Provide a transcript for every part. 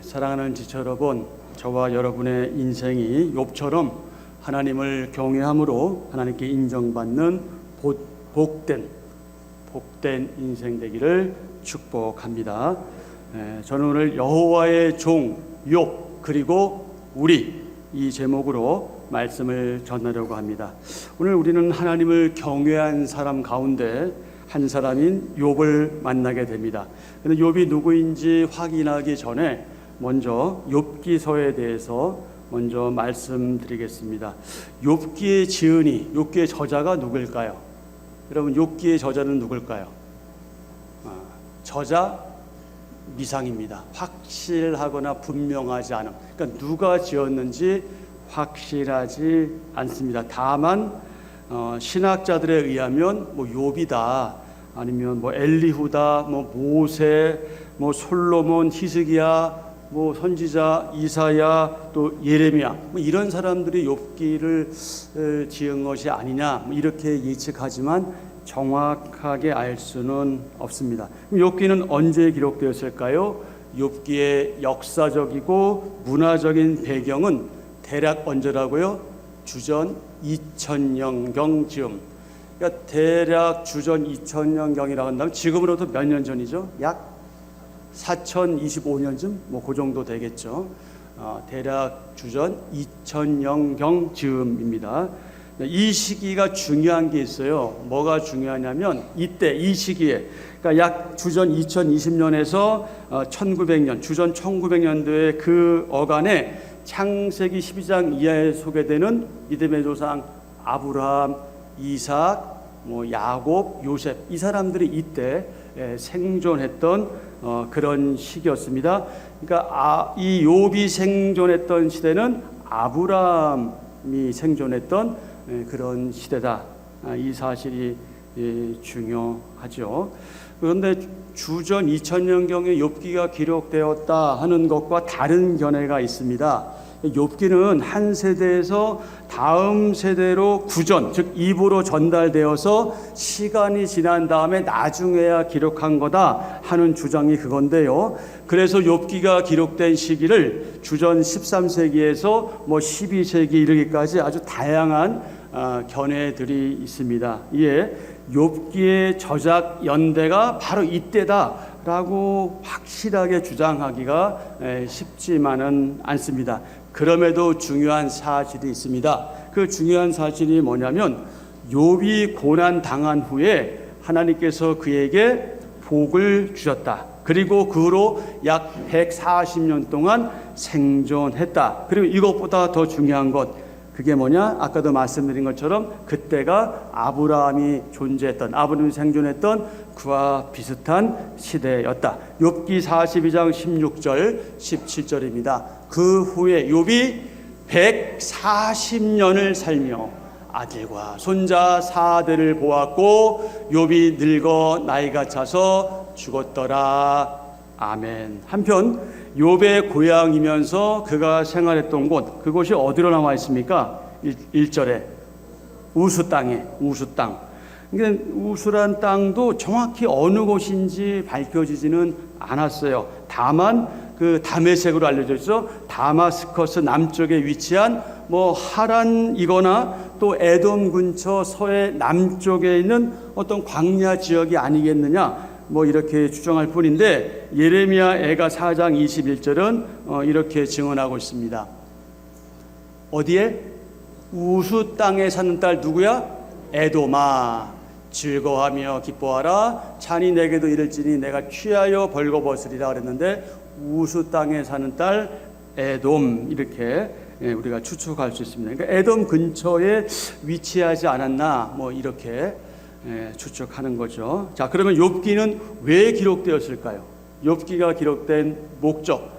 사랑하는 지체 여러분, 저와 여러분의 인생이 욥처럼 하나님을 경외함으로 하나님께 인정받는 복된 인생 되기를 축복합니다. 저는 오늘 여호와의 종 욥 그리고 우리 이 제목으로 말씀을 전하려고 합니다. 오늘 우리는 하나님을 경외한 사람 가운데 한 사람인 욥을 만나게 됩니다. 그런데 욥이 누구인지 확인하기 전에 먼저 욥기서에 대해서 먼저 말씀드리겠습니다. 욥기의 지은이, 욥기의 저자가 누굴까요? 여러분, 욥기의 저자는 누굴까요? 저자 미상입니다. 확실하거나 분명하지 않은. 그러니까 누가 지었는지 확실하지 않습니다. 다만 신학자들에 의하면 욥이다, 아니면 엘리후다, 모세, 솔로몬, 히스기야, 선지자 이사야, 또 예레미야, 이런 사람들이 욥기를 지은 것이 아니냐, 이렇게 예측하지만 정확하게 알 수는 없습니다. 욥기는 언제 기록되었을까요? 욥기의 역사적이고 문화적인 배경은 대략 언제라고요? 주전 2000년경 즈음. 그러니까 대략 주전 2000년경이라고 한다면 지금으로부터 몇 년 전이죠? 약 4025년쯤 그 정도 되겠죠. 대략 주전 2000년경 즈음입니다. 이 시기가 중요한 게 있어요. 뭐가 중요하냐면 이때 이 시기에, 그러니까 약 주전 2020년에서 1900년, 주전 1900년도에 그 어간에 창세기 12장 이하에 소개되는 믿음의 조상 아브라함, 이삭, 야곱, 요셉, 이 사람들이 이때 생존했던 그런 시기였습니다. 그러니까 이 욥이 생존했던 시대는 아브라함이 생존했던 그런 시대다. 이 사실이 중요하죠. 그런데 주전 2000년경에 욥기가 기록되었다 하는 것과 다른 견해가 있습니다. 욥기는 한 세대에서 다음 세대로 구전, 즉 입으로 전달되어서 시간이 지난 다음에 나중에야 기록한 거다 하는 주장이 그건데요. 그래서 욥기가 기록된 시기를 주전 13세기에서 12세기 이르기까지 아주 다양한 견해들이 있습니다. 이에 욥기의 저작 연대가 바로 이때다라고 확실하게 주장하기가 쉽지만은 않습니다. 그럼에도 중요한 사실이 있습니다. 그 중요한 사실이 뭐냐면 욥이 고난 당한 후에 하나님께서 그에게 복을 주셨다. 그리고 그 후로 약 140년 동안 생존했다. 그리고 이것보다 더 중요한 것, 그게 뭐냐? 아까도 말씀드린 것처럼 그때가 아브라함이 생존했던 그와 비슷한 시대였다. 욥기 42장 16절 17절입니다. 그 후에 욥이 140년을 살며 아들과 손자 4대를 보았고 욥이 늙어 나이가 차서 죽었더라. 아멘. 한편 욥의 고향이면서 그가 생활했던 곳, 그곳이 어디로 나와 있습니까? 1절에 우스 땅에, 우스 땅. 그러니까 우스란 땅도 정확히 어느 곳인지 밝혀지지는 않았어요. 다만 그 다메섹으로 알려져 있어 다마스커스 남쪽에 위치한 하란이거나 또 에돔 근처 서해 남쪽에 있는 어떤 광야 지역이 아니겠느냐, 이렇게 추정할 뿐인데, 예레미야 애가 4장 21절은 이렇게 증언하고 있습니다. 어디에? 우스 땅에 사는 딸 누구야? 에돔아, 즐거워하며 기뻐하라. 잔이 내게도 이를지니 내가 취하여 벌거벗으리라 그랬는데, 우스 땅에 사는 딸 에돔, 이렇게 우리가 추측할 수 있습니다. 그러니까 에돔 근처에 위치하지 않았나, 이렇게 추측하는 거죠. 자, 그러면 욥기는 왜 기록되었을까요? 욥기가 기록된 목적,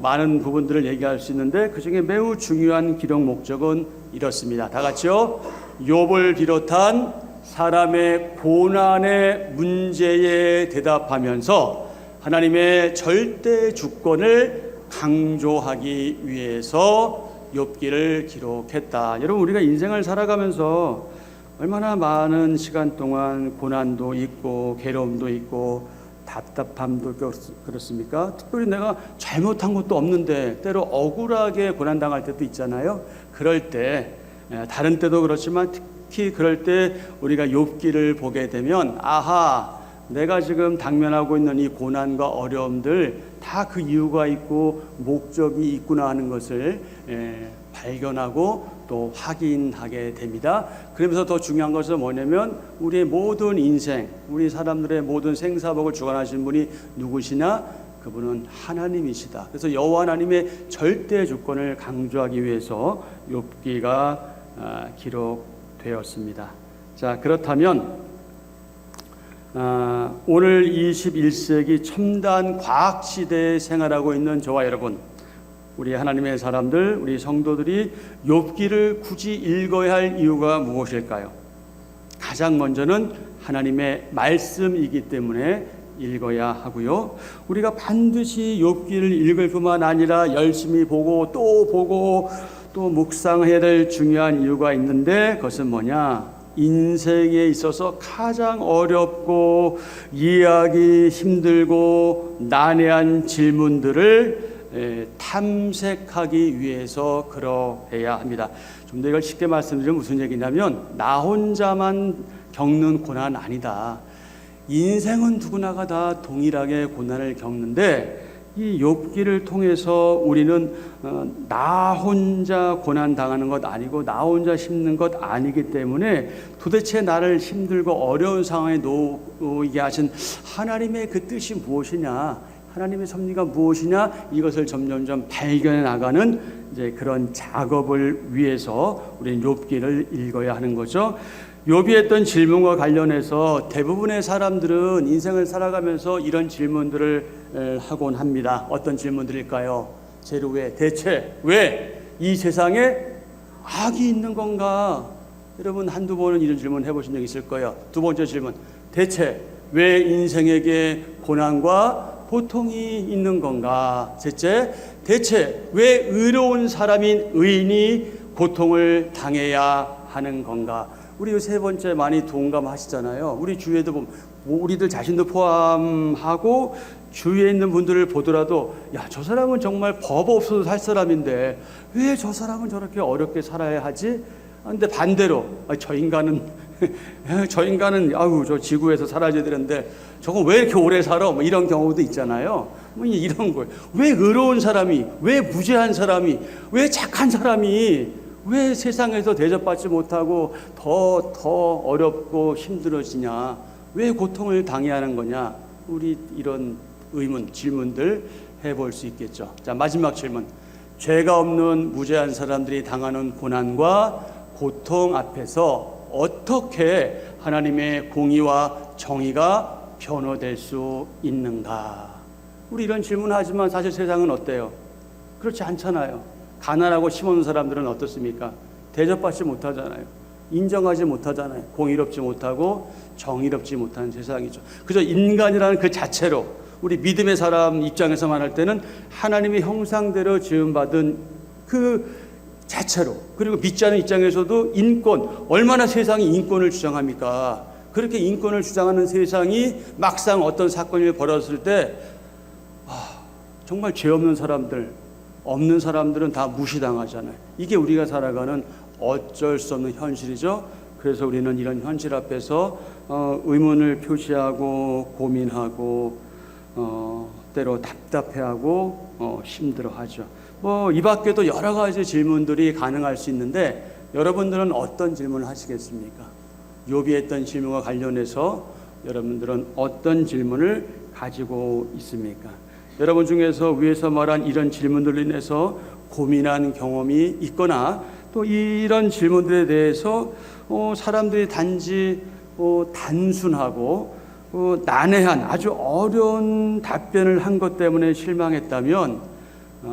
많은 부분들을 얘기할 수 있는데 그 중에 매우 중요한 기록 목적은 이렇습니다. 다 같이요. 욥을 비롯한 사람의 고난의 문제에 대답하면서 하나님의 절대 주권을 강조하기 위해서 욥기를 기록했다. 여러분, 우리가 인생을 살아가면서 얼마나 많은 시간 동안 고난도 있고 괴로움도 있고 답답함도 그렇습니까? 특별히 내가 잘못한 것도 없는데 때로 억울하게 고난당할 때도 있잖아요. 그럴 때 다른 때도 그렇지만 특히 그럴 때 우리가 욥기를 보게 되면 아하, 내가 지금 당면하고 있는 이 고난과 어려움들 다 그 이유가 있고 목적이 있구나 하는 것을 발견하고 또 확인하게 됩니다. 그러면서 더 중요한 것은 뭐냐면 우리의 모든 인생, 우리 사람들의 모든 생사복을 주관하신 분이 누구시냐? 그분은 하나님이시다. 그래서 여호와 하나님의 절대 주권을 강조하기 위해서 욥기가 기록되었습니다. 자, 그렇다면 오늘 21세기 첨단 과학 시대에 생활하고 있는 저와 여러분, 우리 하나님의 사람들, 우리 성도들이 욥기를 굳이 읽어야 할 이유가 무엇일까요? 가장 먼저는 하나님의 말씀이기 때문에 읽어야 하고요. 우리가 반드시 욥기를 읽을 뿐만 아니라 열심히 보고 또 묵상해야 될 중요한 이유가 있는데 그것은 뭐냐? 인생에 있어서 가장 어렵고 이해하기 힘들고 난해한 질문들을 탐색하기 위해서 그러해야 합니다. 좀 더 이걸 쉽게 말씀드리면 무슨 얘기냐면 나 혼자만 겪는 고난 아니다. 인생은 누구나가 다 동일하게 고난을 겪는데 이 욥기를 통해서 우리는 나 혼자 고난 당하는 것 아니고 나 혼자 힘든 것 아니기 때문에 도대체 나를 힘들고 어려운 상황에 놓이게 하신 하나님의 그 뜻이 무엇이냐, 하나님의 섭리가 무엇이냐, 이것을 점점점 발견해 나가는 이제 그런 작업을 위해서 우리는 욥기를 읽어야 하는 거죠. 욥이 했던 질문과 관련해서 대부분의 사람들은 인생을 살아가면서 이런 질문들을 하곤 합니다. 어떤 질문들일까요? 제일 왜, 대체 왜 이 세상에 악이 있는 건가? 여러분 한두 번은 이런 질문 해보신 적 있을 거예요. 두 번째 질문, 대체 왜 인생에게 고난과 고통이 있는 건가? 셋째, 대체 왜 의로운 사람인 의인이 고통을 당해야 하는 건가? 우리 세 번째 많이 동감하시잖아요. 우리 주위에도 보면 우리들 자신도 포함하고 주위에 있는 분들을 보더라도 야, 저 사람은 정말 법 없어도 살 사람인데 왜 저 사람은 저렇게 어렵게 살아야 하지? 근데 반대로 저 인간은 아유 저 지구에서 살아야 되는데 저거 왜 이렇게 오래 살아? 뭐 이런 경우도 있잖아요. 뭐 이런 거예요. 왜 의로운 사람이, 왜 무죄한 사람이, 왜 착한 사람이 왜 세상에서 대접받지 못하고 더 어렵고 힘들어지냐? 왜 고통을 당해야 하는 거냐? 우리 이런 의문, 질문들 해볼 수 있겠죠. 자, 마지막 질문. 죄가 없는 무죄한 사람들이 당하는 고난과 고통 앞에서 어떻게 하나님의 공의와 정의가 변호될 수 있는가? 우리 이런 질문하지만 사실 세상은 어때요? 그렇지 않잖아요. 가난하고 힘없는 사람들은 어떻습니까? 대접받지 못하잖아요. 인정하지 못하잖아요. 공의롭지 못하고 정의롭지 못한 세상이죠. 그저 인간이라는 그 자체로 우리 믿음의 사람 입장에서 말할 때는 하나님의 형상대로 지음받은 그 자체로, 그리고 믿지 않는 입장에서도 인권, 얼마나 세상이 인권을 주장합니까? 그렇게 인권을 주장하는 세상이 막상 어떤 사건이 벌어졌을 때 정말 죄 없는 사람들, 없는 사람들은 다 무시당하잖아요. 이게 우리가 살아가는 어쩔 수 없는 현실이죠. 그래서 우리는 이런 현실 앞에서 의문을 표시하고 고민하고 때로 답답해하고 힘들어하죠. 이 밖에도 여러 가지 질문들이 가능할 수 있는데 여러분들은 어떤 질문을 하시겠습니까? 욥이 했던 질문과 관련해서 여러분들은 어떤 질문을 가지고 있습니까? 여러분 중에서 위에서 말한 이런 질문들로 인해서 고민한 경험이 있거나 또 이런 질문들에 대해서 사람들이 단지 단순하고 난해한 아주 어려운 답변을 한 것 때문에 실망했다면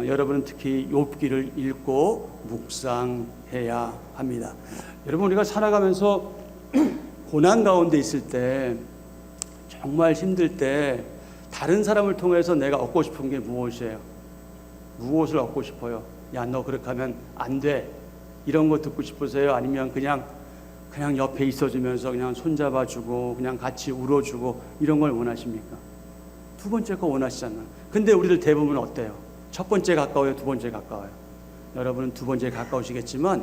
여러분은 특히 욥기를 읽고 묵상해야 합니다. 여러분, 우리가 살아가면서 고난 가운데 있을 때, 정말 힘들 때 다른 사람을 통해서 내가 얻고 싶은 게 무엇이에요? 무엇을 얻고 싶어요? 야, 너 그렇게 하면 안 돼. 이런 거 듣고 싶으세요? 아니면 그냥 옆에 있어주면서 그냥 손잡아주고 그냥 같이 울어주고 이런 걸 원하십니까? 두 번째 거 원하시잖아요. 근데 우리들 대부분 어때요? 첫 번째 가까워요? 두 번째 가까워요? 여러분은 두 번째 가까우시겠지만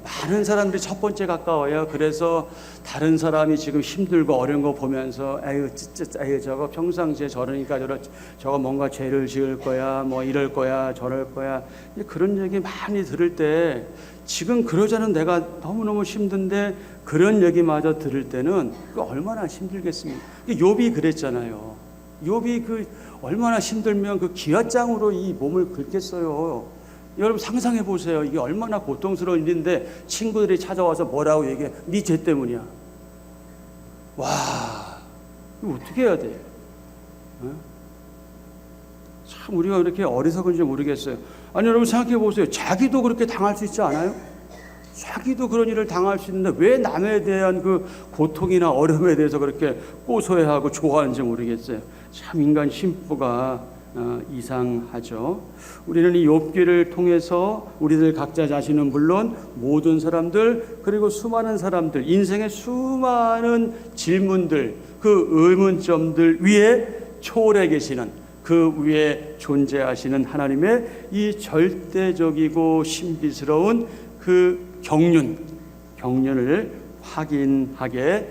많은 사람들이 첫 번째 가까워요. 그래서 다른 사람이 지금 힘들고 어려운 거 보면서 에휴 저거 평상시에 저러니까 저거 뭔가 죄를 지을 거야, 뭐 이럴 거야, 저럴 거야, 그런 얘기 많이 들을 때 지금 그러자는 내가 너무너무 힘든데 그런 얘기마저 들을 때는 그 얼마나 힘들겠습니까? 욥이 그랬잖아요. 욥이 그 얼마나 힘들면 그 기왓장으로 이 몸을 긁겠어요. 여러분 상상해 보세요. 이게 얼마나 고통스러운 일인데 친구들이 찾아와서 뭐라고 얘기해? 네 죄 때문이야. 와, 이거 어떻게 해야 돼? 참 우리가 이렇게 어리석은지 모르겠어요. 아니 여러분 생각해 보세요. 자기도 그렇게 당할 수 있지 않아요? 자기도 그런 일을 당할 수 있는데 왜 남에 대한 그 고통이나 어려움에 대해서 그렇게 고소해하고 좋아하는지 모르겠어요. 참 인간 심보가 이상하죠. 우리는 이 욥기를 통해서 우리들 각자 자신은 물론 모든 사람들 그리고 수많은 사람들 인생의 수많은 질문들 그 의문점들 위에 초월해 계시는 그 위에 존재하시는 하나님의 이 절대적이고 신비스러운 그 경륜을 확인하게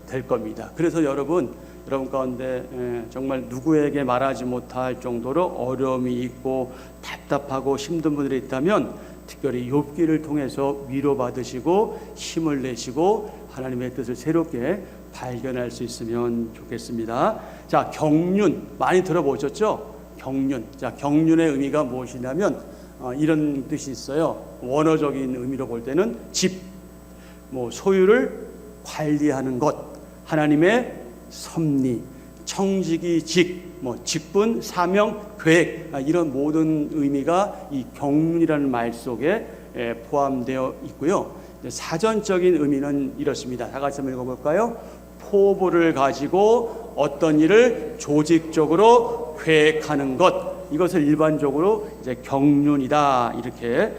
될 겁니다. 그래서 여러분 가운데 정말 누구에게 말하지 못할 정도로 어려움이 있고 답답하고 힘든 분들이 있다면 특별히 욥기를 통해서 위로받으시고 힘을 내시고 하나님의 뜻을 새롭게 발견할 수 있으면 좋겠습니다. 자, 경륜 많이 들어보셨죠? 경륜. 자, 경륜의 의미가 무엇이냐면 이런 뜻이 있어요. 원어적인 의미로 볼 때는 집, 소유를 관리하는 것, 하나님의 섭리, 청지기 직분, 사명, 계획 이런 모든 의미가 이 경륜이라는 말 속에 포함되어 있고요. 사전적인 의미는 이렇습니다. 다 같이 한번 읽어볼까요? 포부를 가지고 어떤 일을 조직적으로 계획하는 것, 이것을 일반적으로 이제 경륜이다 이렇게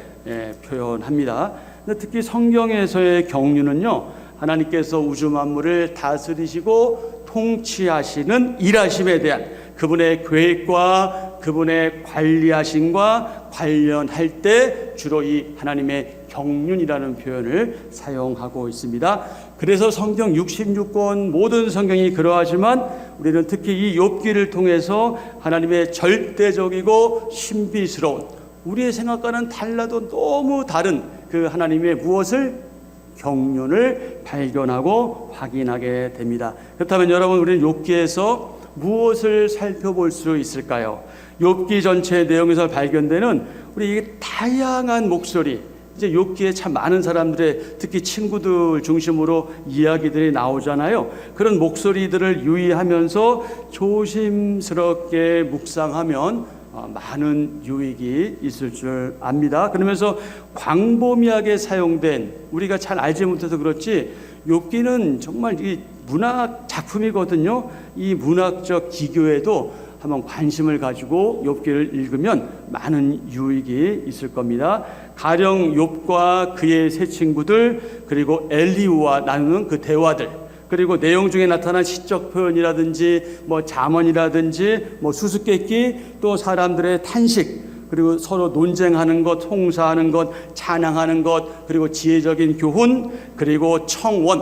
표현합니다. 특히 성경에서의 경륜은요, 하나님께서 우주 만물을 다스리시고 통치하시는 일하심에 대한 그분의 계획과 그분의 관리하심과 관련할 때 주로 이 하나님의 경륜이라는 표현을 사용하고 있습니다. 그래서 성경 66권 모든 성경이 그러하지만 우리는 특히 이 욥기를 통해서 하나님의 절대적이고 신비스러운 우리의 생각과는 달라도 너무 다른 그 하나님의 무엇을 경륜을 발견하고 확인하게 됩니다. 그렇다면 여러분 우리는 욥기에서 무엇을 살펴볼 수 있을까요? 욥기 전체의 내용에서 발견되는 우리 이 다양한 목소리, 이제 욥기에 참 많은 사람들의 특히 친구들 중심으로 이야기들이 나오잖아요. 그런 목소리들을 유의하면서 조심스럽게 묵상하면 많은 유익이 있을 줄 압니다. 그러면서 광범위하게 사용된 우리가 잘 알지 못해서 그렇지 욥기는 정말 이 문학 작품이거든요. 이 문학적 기교에도 한번 관심을 가지고 욥기를 읽으면 많은 유익이 있을 겁니다. 가령 욥과 그의 세 친구들 그리고 엘리후와 나누는 그 대화들 그리고 내용 중에 나타난 시적 표현이라든지 잠언이라든지 수수께끼 또 사람들의 탄식 그리고 서로 논쟁하는 것, 홍사하는 것, 찬양하는 것 그리고 지혜적인 교훈 그리고 청원,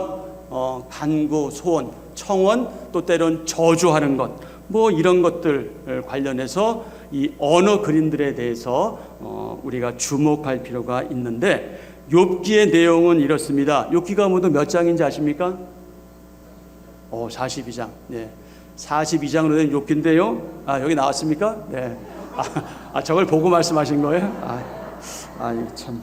간구, 소원, 청원 또 때론 저주하는 것 이런 것들 관련해서 이 언어 그림들에 대해서 우리가 주목할 필요가 있는데 욥기의 내용은 이렇습니다. 욥기가 모두 몇 장인지 아십니까? 42장. 네. 42장으로 된 욥기인데요. 여기 나왔습니까? 네. 저걸 보고 말씀하신 거예요? 참.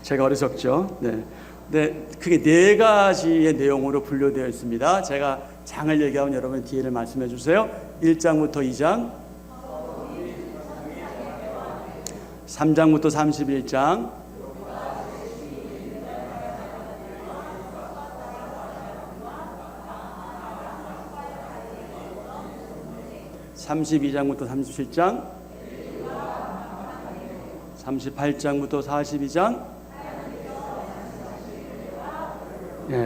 제가 어리석죠. 네. 네. 그게 네 가지의 내용으로 분류되어 있습니다. 제가 장을 얘기하면 여러분 뒤에를 말씀해 주세요. 1장부터 2장, 3장부터 31장, 32장부터 37장, 38장부터 42장.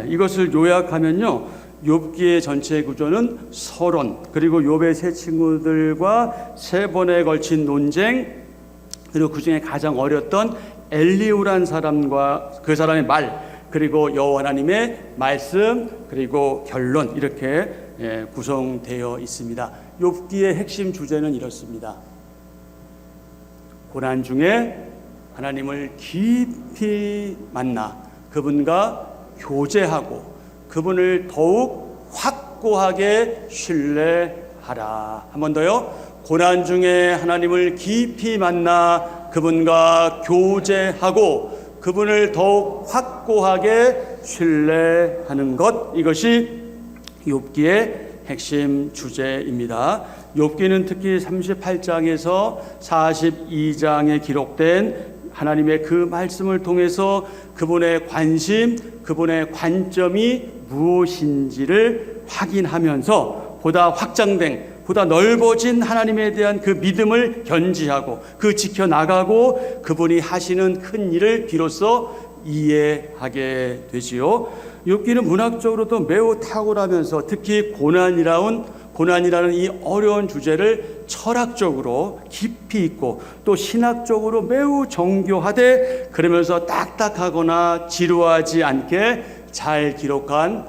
이것을 요약하면요, 욥기의 전체 구조는 서론, 그리고 욥의 세 친구들과 세 번에 걸친 논쟁, 그리고 그 중에 가장 어렸던 엘리후란 사람과 그 사람의 말, 그리고 여호와 하나님의 말씀, 그리고 결론, 이렇게 구성되어 있습니다. 욥기의 핵심 주제는 이렇습니다. 고난 중에 하나님을 깊이 만나 그분과 교제하고 그분을 더욱 확고하게 신뢰하라. 한 번 더요. 고난 중에 하나님을 깊이 만나 그분과 교제하고 그분을 더욱 확고하게 신뢰하는 것, 이것이 욥기의 핵심 주제입니다. 욥기는 특히 38장에서 42장에 기록된 하나님의 그 말씀을 통해서 그분의 관심, 그분의 관점이 무엇인지를 확인하면서 보다 확장된, 보다 넓어진 하나님에 대한 그 믿음을 견지하고 그 지켜나가고 그분이 하시는 큰 일을 비로소 이해하게 되지요. 욥기는 문학적으로도 매우 탁월하면서 특히 고난이라는 이 어려운 주제를 철학적으로 깊이 있고 또 신학적으로 매우 정교하되 그러면서 딱딱하거나 지루하지 않게 잘 기록한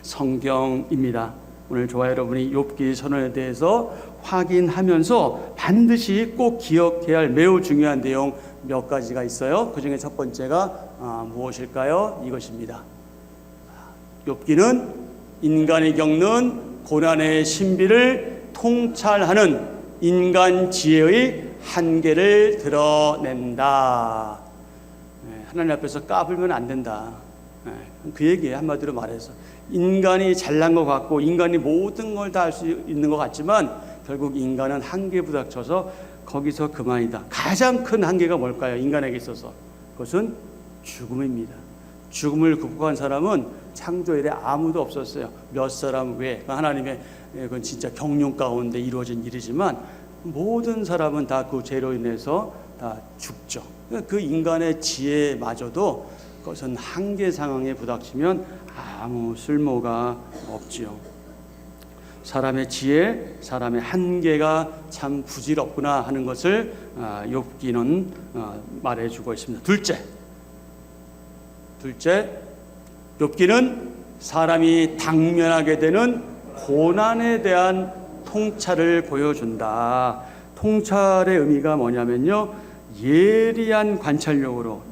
성경입니다. 오늘 저와 여러분이 욥기 서론에 대해서 확인하면서 반드시 꼭 기억해야 할 매우 중요한 내용 몇 가지가 있어요. 그 중에 첫 번째가 무엇일까요? 이것입니다. 욥기는 인간이 겪는 고난의 신비를 통찰하는 인간 지혜의 한계를 드러낸다. 하나님 앞에서 까불면 안 된다. 그 얘기예요. 한마디로 말해서 인간이 잘난 것 같고 인간이 모든 걸 다 할 수 있는 것 같지만 결국 인간은 한계에 부닥쳐서 거기서 그만이다. 가장 큰 한계가 뭘까요? 인간에게 있어서 그것은 죽음입니다. 죽음을 극복한 사람은 창조 이래 아무도 없었어요. 몇 사람 외에 하나님의 그건 진짜 경륜 가운데 이루어진 일이지만 모든 사람은 다 그 죄로 인해서 다 죽죠. 그 인간의 지혜마저도 그것은 한계 상황에 부닥치면 아무 쓸모가 없지요. 사람의 지혜, 사람의 한계가 참 부질없구나 하는 것을 욥기는 말해주고 있습니다. 둘째, 욥기는 사람이 당면하게 되는 고난에 대한 통찰을 보여준다. 통찰의 의미가 뭐냐면요, 예리한 관찰력으로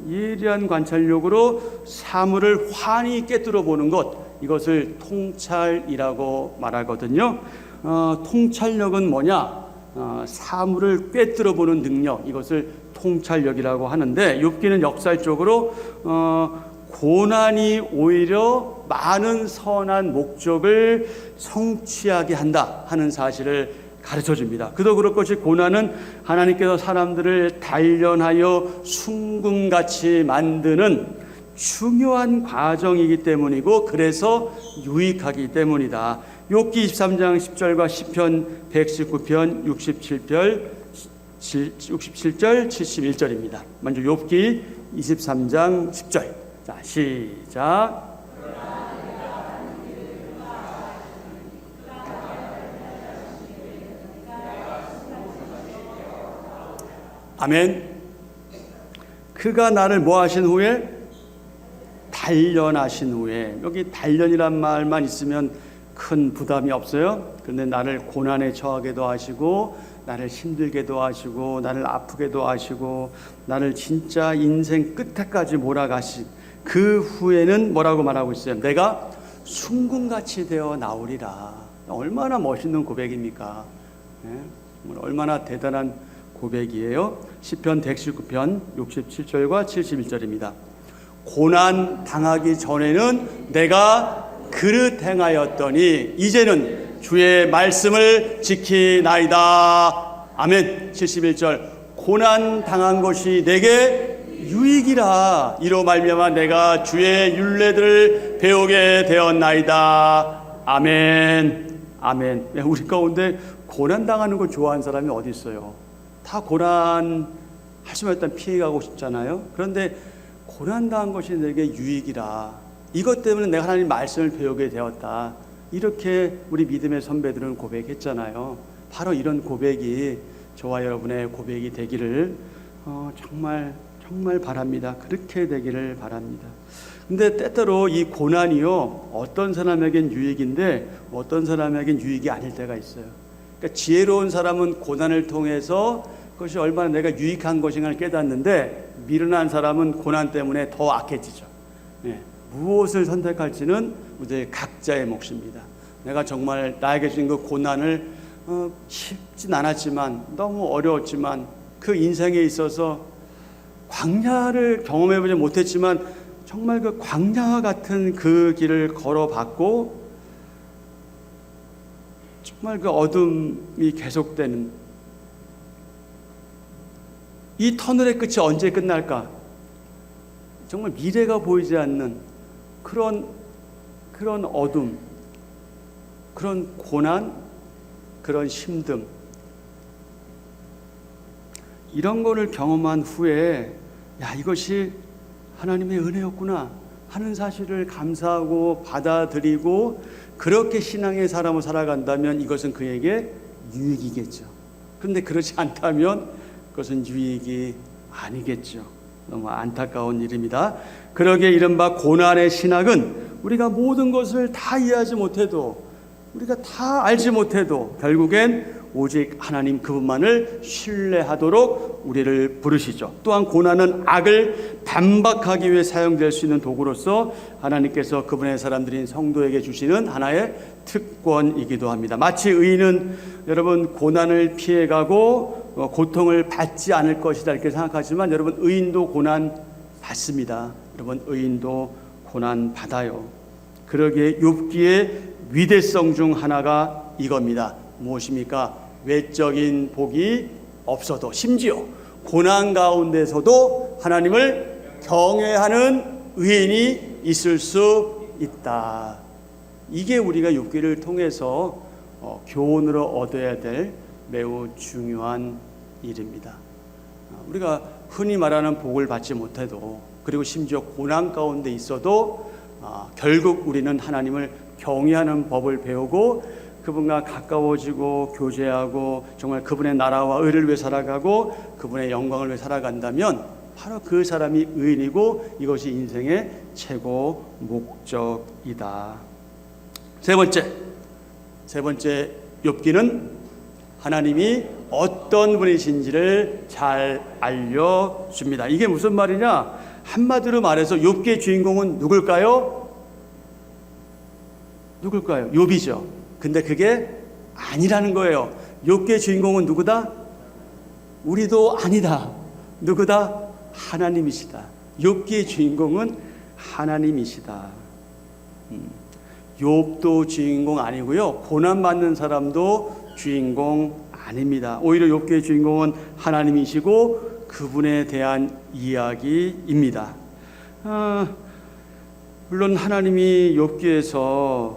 사물을 환히 꿰뚫어 보는 것, 이것을 통찰이라고 말하거든요. 통찰력은 뭐냐? 사물을 꿰뚫어 보는 능력, 이것을 통찰력이라고 하는데 욥기는 역설적으로 고난이 오히려 많은 선한 목적을 성취하게 한다 하는 사실을 가르쳐 줍니다. 그도 그럴 것이 고난은 하나님께서 사람들을 단련하여 순금같이 만드는 중요한 과정이기 때문이고 그래서 유익하기 때문이다. 욥기 23장 10절과 시편 119편 67절 71절입니다. 먼저 욥기 23장 10절. 자, 시작. 아멘. 그가 나를 뭐 하신 후에? 단련하신 후에. 여기 단련이란 말만 있으면 큰 부담이 없어요. 그런데 나를 고난에 처하게도 하시고 나를 힘들게도 하시고 나를 아프게도 하시고 나를 진짜 인생 끝에까지 몰아가신 그 후에는 뭐라고 말하고 있어요? 내가 순금같이 되어 나오리라. 얼마나 멋있는 고백입니까? 얼마나 대단한 고백이에요. 시편 119편 67절과 71절입니다. 고난 당하기 전에는 내가 그릇 행하였더니 이제는 주의 말씀을 지키나이다. 아멘. 71절. 고난 당한 것이 내게 유익이라. 이로 말미암아 내가 주의 율례들을 배우게 되었나이다. 아멘. 아멘. 우리 가운데 고난 당하는 거 좋아하는 사람이 어디 있어요? 다 고난 하시면 일단 피해가고 싶잖아요. 그런데 고난 당한 것이 내게 유익이라. 이것 때문에 내가 하나님 말씀을 배우게 되었다. 이렇게 우리 믿음의 선배들은 고백했잖아요. 바로 이런 고백이 저와 여러분의 고백이 되기를 정말 바랍니다. 그렇게 되기를 바랍니다. 근데 때때로 이 고난이요, 어떤 사람에겐 유익인데 어떤 사람에겐 유익이 아닐 때가 있어요. 그러니까 지혜로운 사람은 고난을 통해서 그것이 얼마나 내가 유익한 것인가를 깨닫는데, 미련한 사람은 고난 때문에 더 악해지죠. 무엇을 선택할지는 우리 각자의 몫입니다. 내가 정말 나에게 주신 그 고난을 쉽진 않았지만, 너무 어려웠지만, 그 인생에 있어서 광야를 경험해보지 못했지만 정말 그 광야와 같은 그 길을 걸어봤고, 정말 그 어둠이 계속되는 이 터널의 끝이 언제 끝날까? 정말 미래가 보이지 않는 그런 어둠, 그런 고난, 그런 힘듦, 이런 거를 경험한 후에 이것이 하나님의 은혜였구나 하는 사실을 감사하고 받아들이고 그렇게 신앙의 사람을 살아간다면 이것은 그에게 유익이겠죠. 그런데 그렇지 않다면 그것은 유익이 아니겠죠. 너무 안타까운 일입니다. 그러기에 이른바 고난의 신학은 우리가 모든 것을 다 이해하지 못해도, 우리가 다 알지 못해도 결국엔 오직 하나님 그분만을 신뢰하도록 우리를 부르시죠. 또한 고난은 악을 반박하기 위해 사용될 수 있는 도구로서 하나님께서 그분의 사람들인 성도에게 주시는 하나의 특권이기도 합니다. 마치 의인은 여러분 고난을 피해가고 고통을 받지 않을 것이다 이렇게 생각하지만, 여러분 의인도 고난 받습니다. 여러분 의인도 고난 받아요. 그러기에 욥기의 위대성 중 하나가 이겁니다. 무엇입니까? 외적인 복이 없어도, 심지어 고난 가운데서도 하나님을 경외하는 의인이 있을 수 있다. 이게 우리가 욥기를 통해서 교훈으로 얻어야 될 매우 중요한 일입니다. 우리가 흔히 말하는 복을 받지 못해도, 그리고 심지어 고난 가운데 있어도 결국 우리는 하나님을 경외하는 법을 배우고 그분과 가까워지고 교제하고 정말 그분의 나라와 의를 위해 살아가고 그분의 영광을 위해 살아간다면 바로 그 사람이 의인이고 이것이 인생의 최고 목적이다. 세 번째 욥기는 하나님이 어떤 분이신지를 잘 알려줍니다. 이게 무슨 말이냐? 한마디로 말해서 욥기의 주인공은 누굴까요? 욥이죠. 근데 그게 아니라는 거예요. 욥기의 주인공은 누구다? 우리도 아니다. 누구다? 하나님이시다. 욥기의 주인공은 하나님이시다. 욥도 주인공 아니고요, 고난받는 사람도 주인공 아닙니다. 오히려 욥기의 주인공은 하나님이시고 그분에 대한 이야기입니다. 물론 하나님이 욥기에서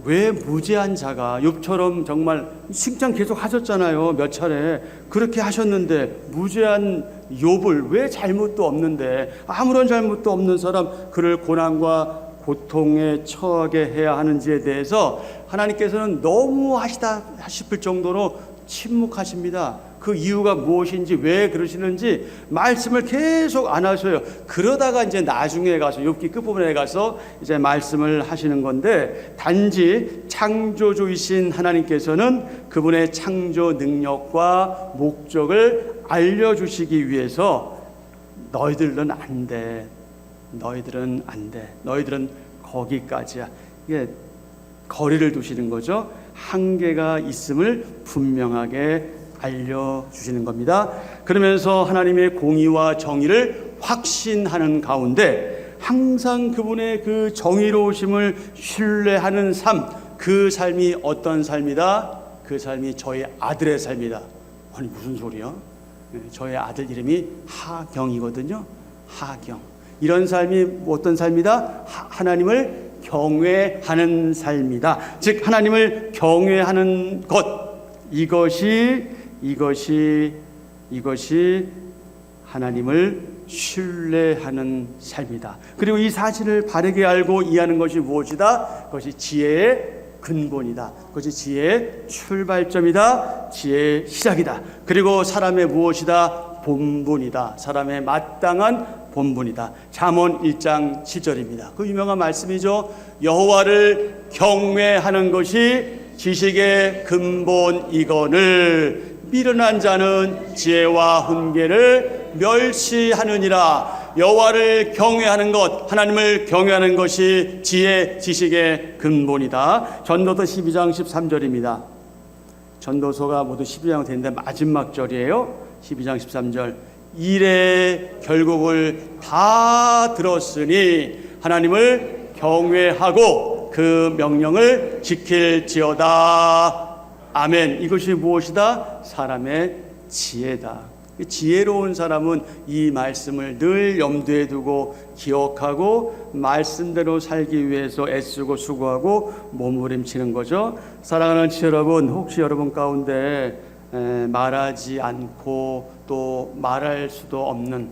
왜 무죄한 자가, 욥처럼 정말 칭찬 계속 하셨잖아요. 몇 차례 그렇게 하셨는데 무죄한 욥을 왜 잘못도 없는데, 아무런 잘못도 없는 사람 그를 고난과 고통에 처하게 해야 하는지에 대해서 하나님께서는 너무하시다 싶을 정도로 침묵하십니다. 그 이유가 무엇인지, 왜 그러시는지 말씀을 계속 안 하셔요. 그러다가 이제 나중에 가서 욥기 끝부분에 가서 이제 말씀을 하시는 건데, 단지 창조주이신 하나님께서는 그분의 창조 능력과 목적을 알려주시기 위해서 너희들은 안 돼. 너희들은 거기까지야. 이게 거리를 두시는 거죠. 한계가 있음을 분명하게 알려주시는 겁니다. 그러면서 하나님의 공의와 정의를 확신하는 가운데 항상 그분의 그 정의로우심을 신뢰하는 삶, 그 삶이 어떤 삶이다? 그 삶이 저의 아들의 삶이다. 아니 무슨 소리야? 저의 아들 이름이 하경이거든요. 하경. 이런 삶이 어떤 삶이다? 하나님을 경외하는 삶이다. 즉 하나님을 경외하는 것, 이것이 하나님을 신뢰하는 삶이다. 그리고 이 사실을 바르게 알고 이해하는 것이 무엇이다? 그것이 지혜의 근본이다. 그것이 지혜의 출발점이다. 지혜의 시작이다. 그리고 사람의 무엇이다? 본분이다. 사람의 마땅한 본분이다. 잠언 1장 7절입니다. 그 유명한 말씀이죠. 여호와를 경외하는 것이 지식의 근본이거늘 미련한 자는 지혜와 훈계를 멸시하느니라. 여호와를 경외하는 것, 하나님을 경외하는 것이 지혜, 지식의 근본이다. 전도서 12장 13절입니다. 전도서가 모두 12장 되는데 마지막 절이에요. 12장 13절. 일의 결국을 다 들었으니 하나님을 경외하고 그 명령을 지킬지어다. 아멘. 이것이 무엇이다? 사람의 지혜다. 지혜로운 사람은 이 말씀을 늘 염두에 두고 기억하고 말씀대로 살기 위해서 애쓰고 수고하고 몸부림치는 거죠. 사랑하는 치 여러분, 혹시 여러분 가운데 말하지 않고 또 말할 수도 없는,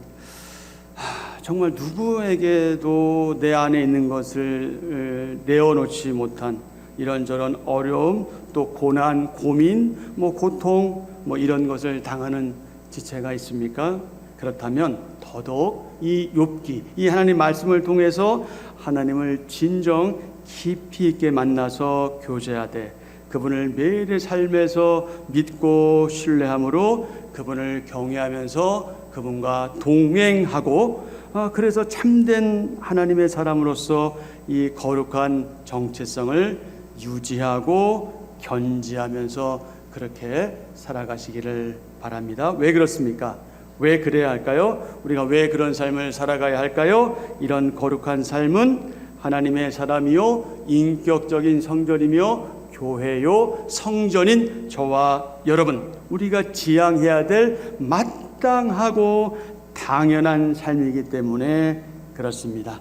정말 누구에게도 내 안에 있는 것을 내어놓지 못한 이런저런 어려움, 또 고난, 고민, 고통, 이런 것을 당하는 지체가 있습니까? 그렇다면 더더욱 이 욥기, 이 하나님 말씀을 통해서 하나님을 진정 깊이 있게 만나서 교제하되 그분을 매일의 삶에서 믿고 신뢰함으로 그분을 경외하면서 그분과 동행하고, 그래서 참된 하나님의 사람으로서 이 거룩한 정체성을 유지하고 견지하면서 그렇게 살아가시기를 바랍니다. 왜 그렇습니까? 왜 그래야 할까요? 우리가 왜 그런 삶을 살아가야 할까요? 이런 거룩한 삶은 하나님의 사람이요, 인격적인 성전이며 교회요, 성전인 저와 여러분, 우리가 지향해야 될 마땅하고 당연한 삶이기 때문에 그렇습니다.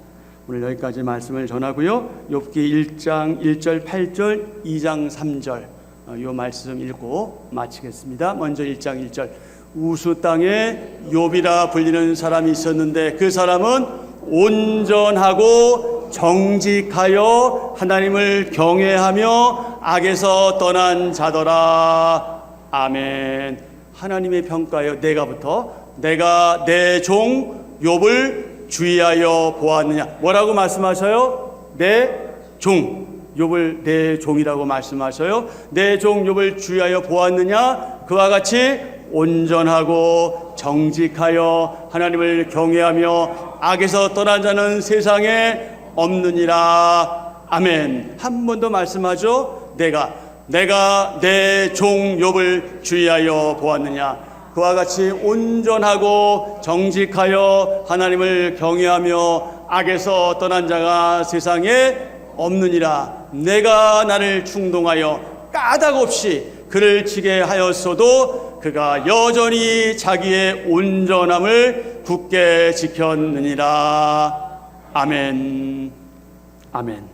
오늘 여기까지 말씀을 전하고요. 욥기 1장 1절 8절 2장 3절 이 말씀 읽고 마치겠습니다. 먼저 1장 1절. 우수 땅에 욥이라 불리는 사람이 있었는데 그 사람은 온전하고 정직하여 하나님을 경외하며 악에서 떠난 자더라. 아멘. 하나님의 평가여 내가 내 종 욥을 주의하여 보았느냐. 뭐라고 말씀하셔요? 내 종 욥을 내 종이라고 말씀하셔요. 내 종 욥을 주의하여 보았느냐. 그와 같이 온전하고 정직하여 하나님을 경외하며 악에서 떠난 자는 세상에 없느니라. 아멘. 한 번 더 말씀하죠. 내가 내 종 욥을 주의하여 보았느냐. 그와 같이 온전하고 정직하여 하나님을 경외하며 악에서 떠난 자가 세상에 없느니라. 내가 나를 충동하여 까닭없이 그를 치게 하였어도 그가 여전히 자기의 온전함을 굳게 지켰느니라. 아멘. 아멘.